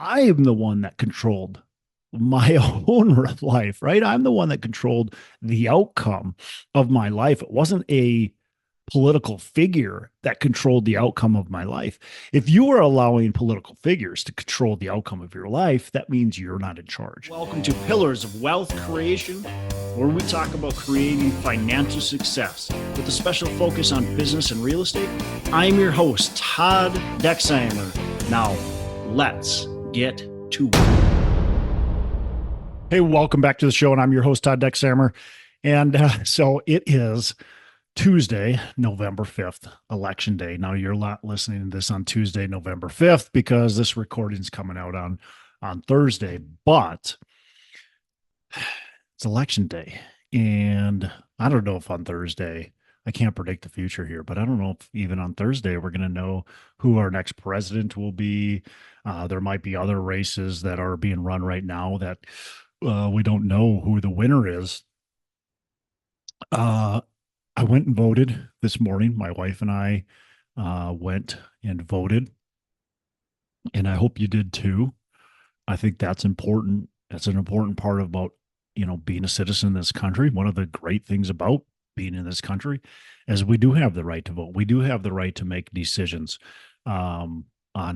I am the one that controlled my own life, right? I'm the one that controlled the outcome of my life. It wasn't a political figure that controlled the outcome of my life. If you are allowing political figures to control the outcome of your life, that means you're not in charge. Welcome to Pillars of Wealth Creation, where we talk about creating financial success with a special focus on business and real estate. I'm your host, Todd Dexheimer. Now, let's get to it. Hey, welcome back to the show, and I'm your host, Todd Dexheimer. And so it is Tuesday, November 5th, election day. Now, you're not listening to this on Tuesday, November 5th, because this recording is coming out on Thursday, but it's election day. And I don't know if on Thursday, I can't predict the future here, but I don't know if even on Thursday we're going to know who our next president will be. There might be other races that are being run right now that we don't know who the winner is. I went and voted this morning. My wife and I went and voted, and I hope you did too. I think that's important. That's an important part about, being a citizen in this country. One of the great things about being in this country is we do have the right to vote. We do have the right to make decisions on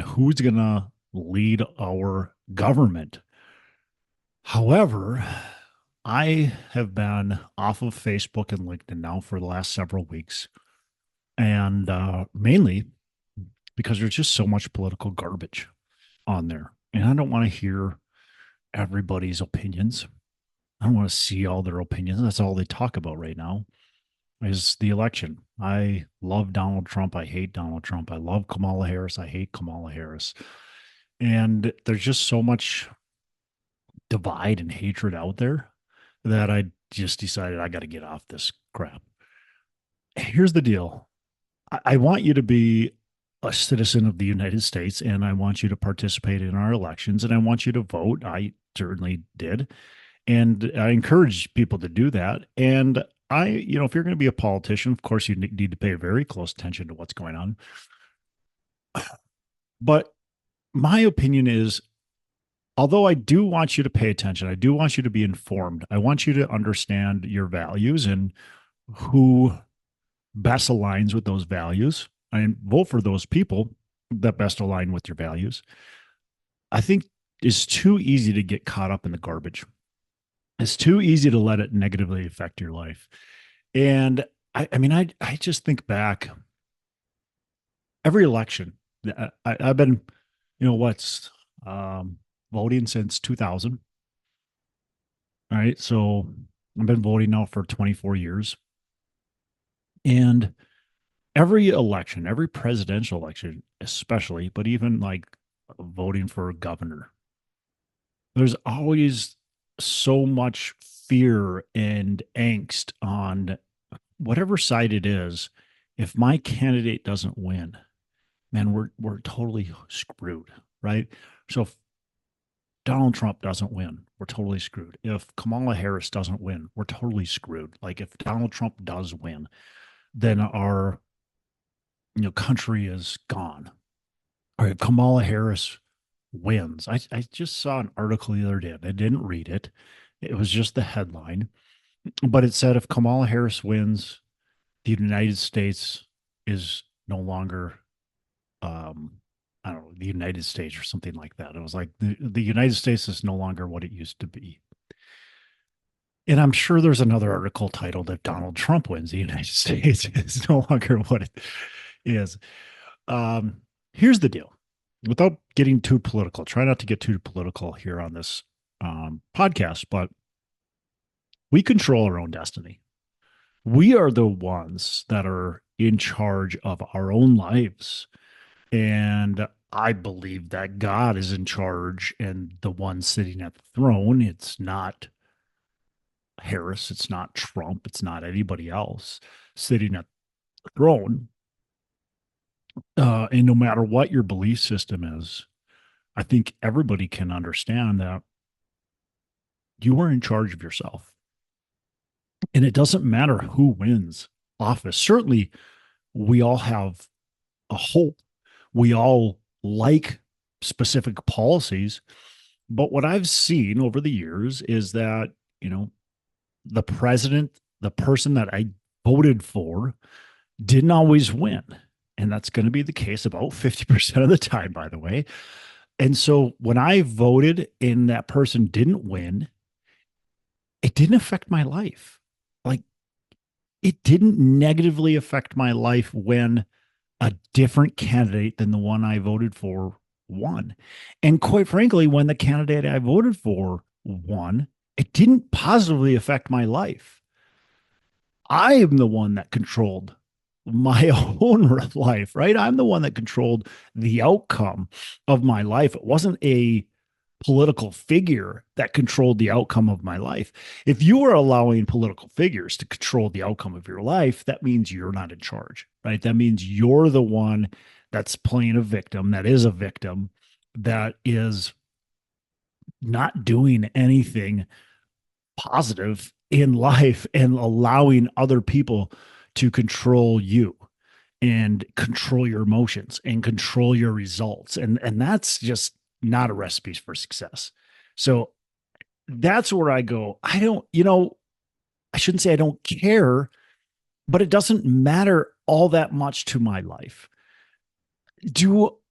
who's going to lead our government. However, I have been off of Facebook and LinkedIn now for the last several weeks, and mainly because there's just so much political garbage on there. And I don't want to hear everybody's opinions. I don't want to see all their opinions. That's all they talk about right now is the election. I love Donald Trump. I hate Donald Trump. I love Kamala Harris. I hate Kamala Harris. And there's just so much divide and hatred out there that I just decided I got to get off this crap. Here's the deal. I want you to be a citizen of the United States, and I want you to participate in our elections, and I want you to vote. I certainly did. And I encourage people to do that. And if you're going to be a politician, of course, you need to pay very close attention to what's going on. But my opinion is, although I do want you to pay attention, I do want you to be informed. I want you to understand your values and who best aligns with those values and vote for those people that best align with your values. I think it's too easy to get caught up in the garbage. It's too easy to let it negatively affect your life. And I just think back every election. I've been, voting since 2000. All right. So I've been voting now for 24 years. And every election, every presidential election, especially, but even like voting for governor, there's always so much fear and angst on whatever side it is. If my candidate doesn't win, man, we're totally screwed, right? So if Donald Trump doesn't win, we're totally screwed. If Kamala Harris doesn't win, we're totally screwed. Like if Donald Trump does win, then our country is gone. All right, Kamala Harris wins. I just saw an article the other day. I didn't read it. It was just the headline, but it said if Kamala Harris wins, the United States is no longer, I don't know, the United States or something like that. It was like the United States is no longer what it used to be. And I'm sure there's another article titled "If Donald Trump wins, the United States is no longer what it is." Here's the deal. Without getting too political, try not to get too political here on this podcast, but we control our own destiny. We are the ones that are in charge of our own lives. And I believe that God is in charge and the one sitting at the throne. It's not Harris. It's not Trump. It's not anybody else sitting at the throne. And no matter what your belief system is, I think everybody can understand that you are in charge of yourself. And it doesn't matter who wins office. Certainly, we all have a hope. We all like specific policies. But what I've seen over the years is that, you know, the president, the person that I voted for, didn't always win. And that's going to be the case about 50% of the time, by the way. And so when I voted and that person didn't win, it didn't affect my life. Like, it didn't negatively affect my life when a different candidate than the one I voted for won. And quite frankly, when the candidate I voted for won, it didn't positively affect my life. I am the one that controlled my own life, right? I'm the one that controlled the outcome of my life. It wasn't a political figure that controlled the outcome of my life. If you are allowing political figures to control the outcome of your life, that means you're not in charge, right? That means you're the one that's playing a victim, that is a victim, that is not doing anything positive in life and allowing other people to control you and control your emotions and control your results. And that's just not a recipe for success. So that's where I go. I don't, I shouldn't say I don't care, but it doesn't matter all that much to my life.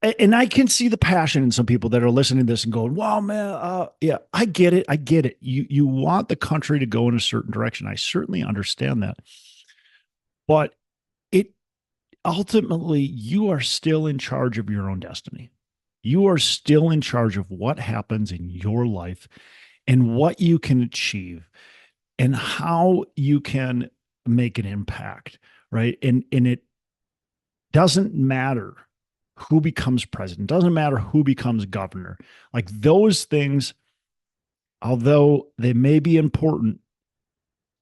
And I can see the passion in some people that are listening to this and going, wow, man, yeah, I get it. I get it. You want the country to go in a certain direction. I certainly understand that. But it ultimately, you are still in charge of your own destiny. You are still in charge of what happens in your life and what you can achieve and how you can make an impact, right? And it doesn't matter who becomes president, doesn't matter who becomes governor. Like, those things, although they may be important,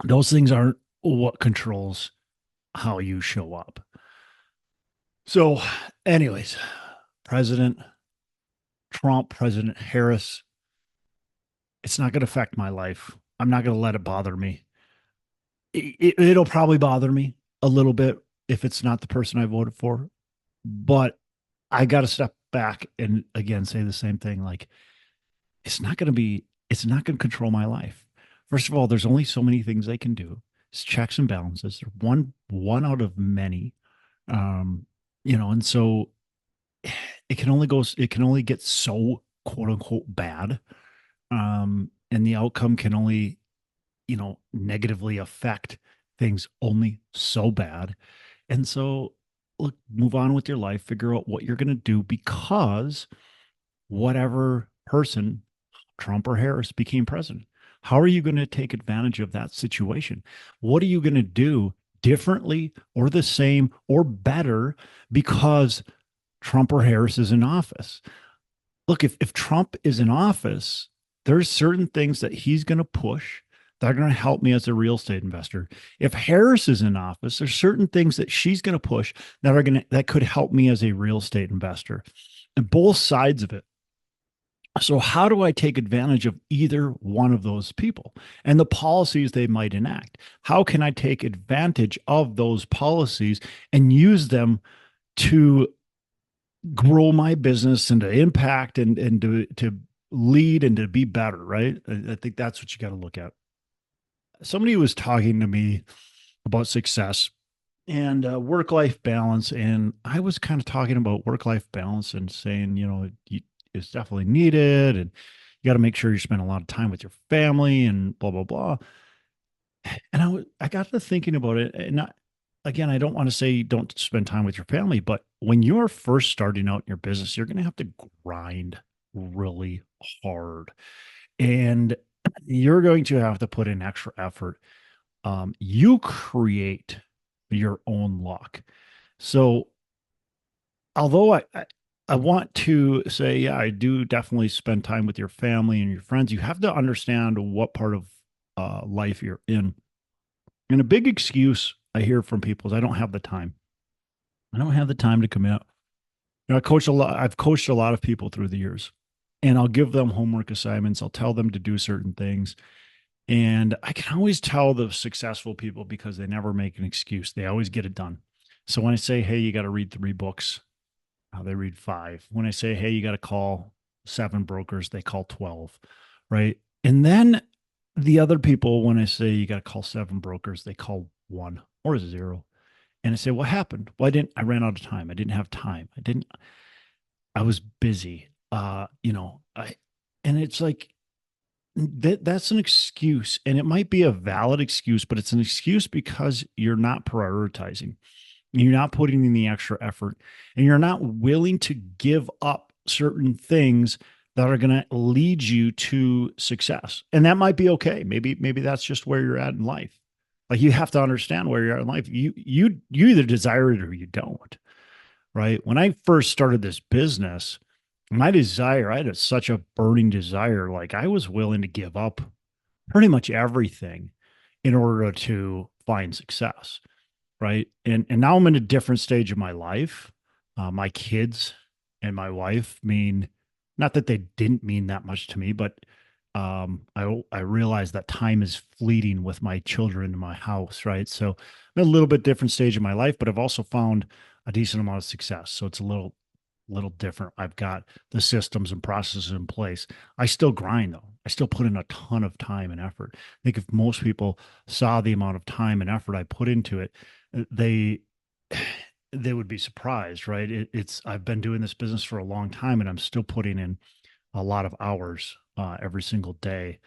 those things aren't what controls how you show up. So, anyways, President Trump, President Harris, it's not going to affect my life. I'm not going to let it bother me. It'll probably bother me a little bit if it's not the person I voted for, but I got to step back and again say the same thing. Like, it's not going to control my life. First of all, there's only so many things they can do. It's checks and balances. They're one out of many. And so it can only get so quote unquote bad. And the outcome can only, negatively affect things only so bad. And so, look, move on with your life, figure out what you're going to do, because whatever person, Trump or Harris, became president, how are you going to take advantage of that situation? What are you going to do differently or the same or better because Trump or Harris is in office? Look, if Trump is in office, there's certain things that he's going to push that are going to help me as a real estate investor. If Harris is in office, there's certain things that she's going to push that could help me as a real estate investor, and both sides of it. So how do I take advantage of either one of those people and the policies they might enact? How can I take advantage of those policies and use them to grow my business and to impact and to lead and to be better, right? I think that's what you got to look at. Somebody was talking to me about success and work-life balance, and I was kind of talking about work-life balance and saying, it's definitely needed, and you got to make sure you spend a lot of time with your family and blah blah blah. And I got to thinking about it, and again, I don't want to say don't spend time with your family, but when you're first starting out in your business, you're going to have to grind really hard, and you're going to have to put in extra effort. You create your own luck. So although I want to say, yeah, I do definitely spend time with your family and your friends, you have to understand what part of life you're in. And a big excuse I hear from people is I don't have the time. I don't have the time to commit. I've coached a lot of people through the years, and I'll give them homework assignments. I'll tell them to do certain things. And I can always tell the successful people because they never make an excuse. They always get it done. So when I say, hey, you got to read 3 books, how they read five. When I say, hey, you got to call seven brokers, they call 12, right? And then the other people, when I say you got to call seven brokers, they call one or zero. And I say, what happened? Well, I ran out of time. I didn't have time. I was busy. And it's like, that's an excuse. And it might be a valid excuse, but it's an excuse because you're not prioritizing. You're not putting in the extra effort, and you're not willing to give up certain things that are going to lead you to success. And that might be okay. Maybe that's just where you're at in life. Like, you have to understand where you're at in life. You either desire it or you don't, right? When I first started this business, my desire, I had such a burning desire. Like, I was willing to give up pretty much everything in order to find success, right? And now I'm in a different stage of my life. My kids and my wife mean, not that they didn't mean that much to me, but I realize that time is fleeting with my children in my house, right? So I'm in a little bit different stage of my life, but I've also found a decent amount of success. So it's a little different. I've got the systems and processes in place. I still grind though. I still put in a ton of time and effort. I think if most people saw the amount of time and effort I put into it, they they would be surprised, right? It's I've been doing this business for a long time, and I'm still putting in a lot of hours every single day.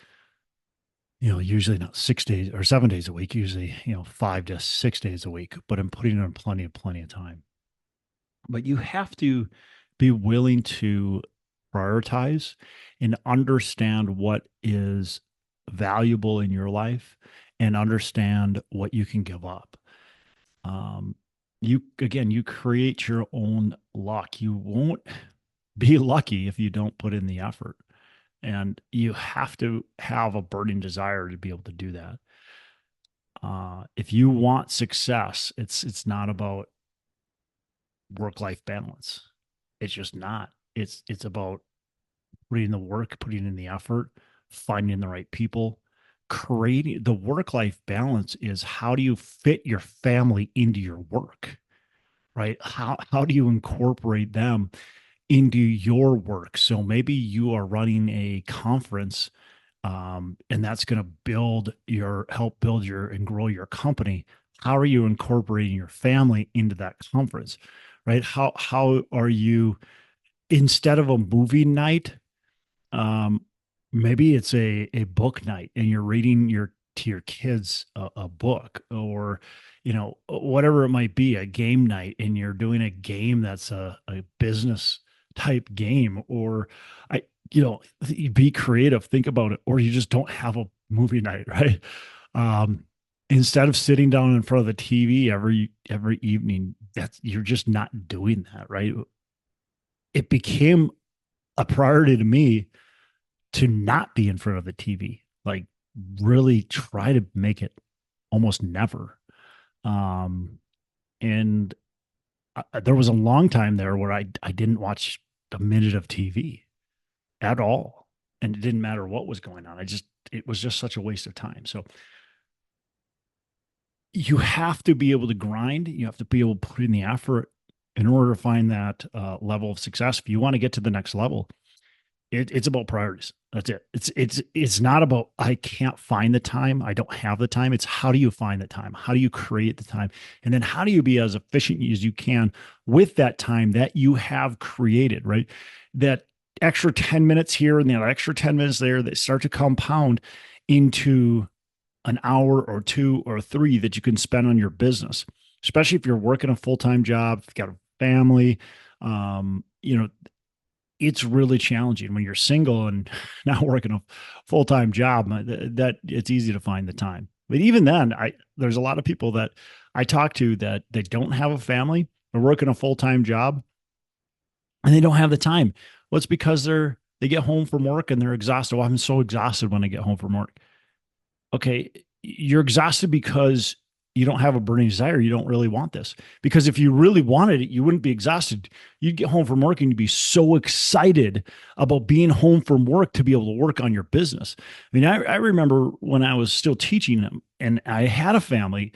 Usually not 6 days or 7 days a week. Usually, 5 to 6 days a week. But I'm putting in plenty of time. But you have to be willing to prioritize and understand what is valuable in your life, and understand what you can give up. Um, you create your own luck. You won't be lucky if you don't put in the effort. And you have to have a burning desire to be able to do that. If you want success, it's not about work-life balance. It's just not. It's about putting in the work, putting in the effort, finding the right people, creating the work-life balance. Is how do you fit your family into your work, right? How do you incorporate them into your work? So maybe you are running a conference, and that's going to help build your and grow your company. How are you incorporating your family into that conference, right? How are you, instead of a movie night, um, maybe it's a book night, and you're reading to your kids a book, or whatever it might be, a game night, and you're doing a game that's a business type game. Or I be creative, think about it. Or you just don't have a movie night, right? um Instead of sitting down in front of the TV every evening, you're just not doing that, right? It became a priority to me to not be in front of the TV. Like, really try to make it almost never. Um, and there was a long time there where I didn't watch a minute of TV at all, and it didn't matter what was going on. It was just such a waste of time. So you have to be able to grind. You have to be able to put in the effort in order to find that level of success. If you want to get to the next level, it's about priorities. That's it. It's not about, I can't find the time, I don't have the time. It's, how do you find the time? How do you create the time? And then how do you be as efficient as you can with that time that you have created, right? That extra 10 minutes here and that extra 10 minutes there, that start to compound into an hour or two or three that you can spend on your business, especially if you're working a full-time job, if you've got a family. um, you know, it's really challenging when you're single and not working a full-time job, that it's easy to find the time. But even then, there's a lot of people that I talk to that they don't have a family, they're working a full-time job, and they don't have the time. Well, it's because they get home from work and they're exhausted. Oh, I'm so exhausted when I get home from work. Okay, you're exhausted because you don't have a burning desire. You don't really want this. Because if you really wanted it, you wouldn't be exhausted. You'd get home from work and you'd be so excited about being home from work to be able to work on your business. I mean, I remember when I was still teaching them and I had a family,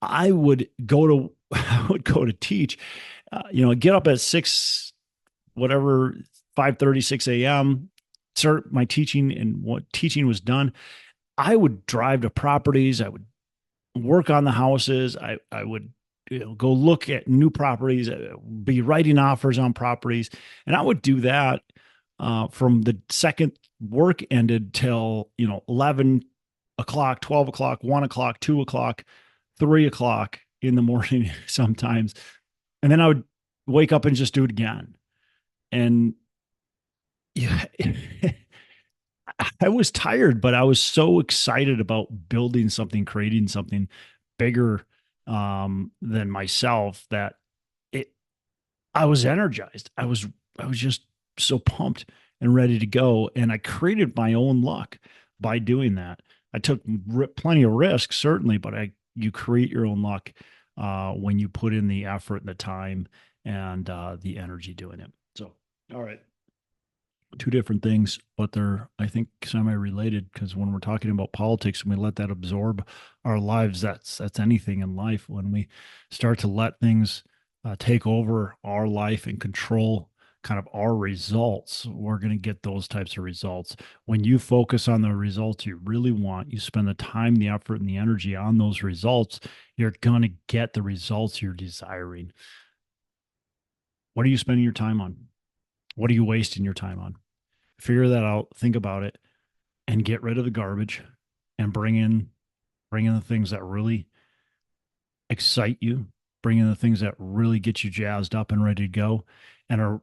I would go to I would go to teach, get up at whatever, 5:30, 6 a.m., start my teaching, and what teaching was done, I would drive to properties. I would work on the houses. I would, go look at new properties, be writing offers on properties, and I would do that from the second work ended till 11 o'clock, 12 o'clock, 1 o'clock, 2 o'clock, 3 o'clock in the morning sometimes, and then I would wake up and just do it again. And yeah, I was tired, but I was so excited about building something, creating something bigger than myself, that it I was energized. I was just so pumped and ready to go, and I created my own luck by doing that. I took plenty of risks, certainly, but I you create your own luck when you put in the effort and the time and the energy doing it. So, all right, two different things, but they're, I think, semi-related, because when we're talking about politics and we let that absorb our lives, that's anything in life. When we start to let things take over our life and control kind of our results, we're going to get those types of results. When you focus on the results you really want, you spend the time, the effort, and the energy on those results, you're going to get the results you're desiring. What are you spending your time on? What are you wasting your time on? Figure that out, think about it, and get rid of the garbage, and bring in the things that really excite you, bring in the things that really get you jazzed up and ready to go, and are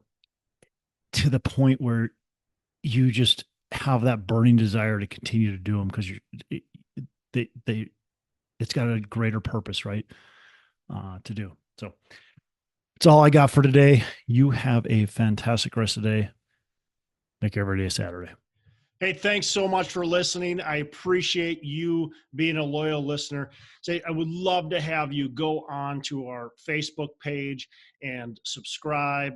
to the point where you just have that burning desire to continue to do them, because they it's got a greater purpose, right? To do. So that's all I got for today. You have a fantastic rest of the day. Make every day Saturday. Hey, thanks so much for listening. I appreciate you being a loyal listener. Say, I would love to have you go on to our Facebook page and subscribe.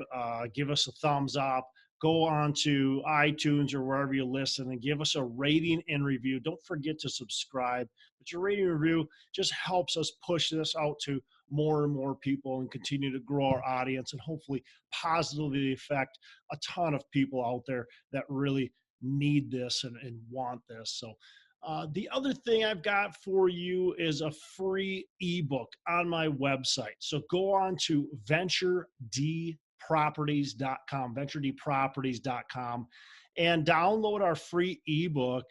Give us a thumbs up. Go on to iTunes or wherever you listen and give us a rating and review. Don't forget to subscribe. But your rating and review just helps us push this out to more and more people and continue to grow our audience and hopefully positively affect a ton of people out there that really need this and want this. So the other thing I've got for you is a free ebook on my website. So go on to venturedproperties.com, venturedproperties.com, and download our free ebook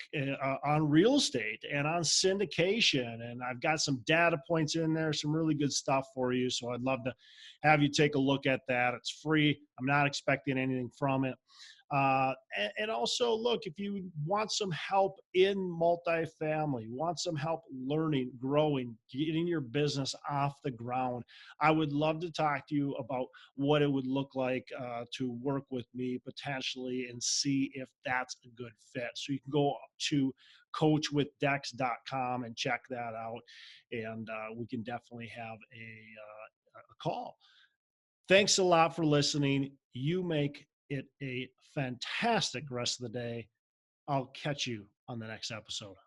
on real estate and on syndication. And I've got some data points in there, some really good stuff for you. So I'd love to have you take a look at that. It's free. I'm not expecting anything from it. And also, look, if you want some help in multifamily, want some help learning, growing, getting your business off the ground, I would love to talk to you about what it would look like to work with me potentially and see if that's a good fit. So you can go to coachwithdex.com and check that out, and we can definitely have a call. Thanks a lot for listening. You make it a fantastic rest of the day. I'll catch you on the next episode.